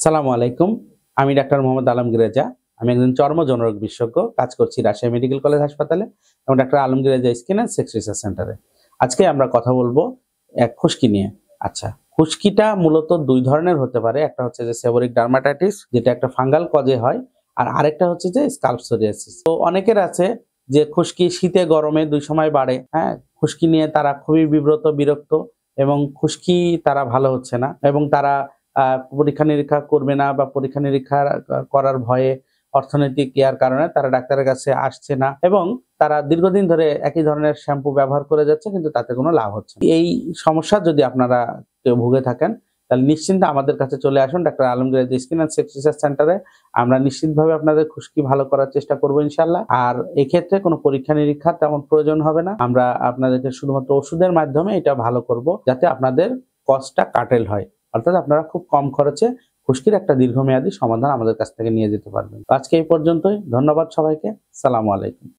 সালামু আলাইকুম। আমি ডাক্তার মোহাম্মদ আলমগীর রেজা। আমি একজন চর্ম যৌনরোগ বিশেষজ্ঞ। কাজ করছি রাজশাহী মেডিকেল কলেজ হাসপাতালে এবং doctor Alamgir Reza skin and sex research সেন্টারে। আজকে আমরা কথা বলবো খুশকি নিয়ে। আচ্ছা, খুশকিটা মূলত ২ ধরনের হতে পারে। একটা হচ্ছে যে সেবোরিক ডার্মাটাইটিস, যেটা একটা ফাঙ্গাল কজে হয়, আর আরেকটা হচ্ছে যে স্কাল্প সোরিয়াসিস। তো অনেকের আছে যে খুশকি শীতে গরমে ২ সময় বাড়ে। হ্যাঁ? খুশকি নিয়ে তারা খুবই বিব্রত, বিরক্ত এবং খুশকি তারা ভালো হচ্ছে না এবং তারা পরীক্ষা-নিরীক্ষা করবে না বা পরীক্ষা-নিরীক্ষা করার ভয়ে অর্থনৈতিক ইয়ার কারণে তারা ডাক্তারের কাছে আসছে না এবং তারা দীর্ঘদিন ধরে একই ধরনের শ্যাম্পু ব্যবহার করে যাচ্ছে, কিন্তু তাতে কোনো লাভ হচ্ছে না। এই সমস্যা যদি আপনারা কেউ ভুগে থাকেন, তাহলে নিশ্চিন্তে আমাদের কাছে চলে আসুন doctor Alamgir Reza skin and sex research সেন্টারে। আমরা নিশ্চিতভাবে আপনাদের খুশকি ভালো করার চেষ্টা করব ইনশাআল্লাহ। আর এক্ষেত্রে কোনো পরীক্ষা-নিরীক্ষা তেমন প্রয়োজন হবে না। আমরা আপনাদেরকে শুধুমাত্র ওষুধের মাধ্যমে এটা ভালো করব, যাতে আপনাদের কস্টটা কাটেল হয়। অর্থাৎ আপনারা খুব কম খরচে খুশকির একটা দীর্ঘমেয়াদী সমাধান আমাদের কাছ থেকে নিয়ে যেতে পারবেন। আজকে এই পর্যন্তই। ধন্যবাদ সবাইকে। সালামু আলাইকুম।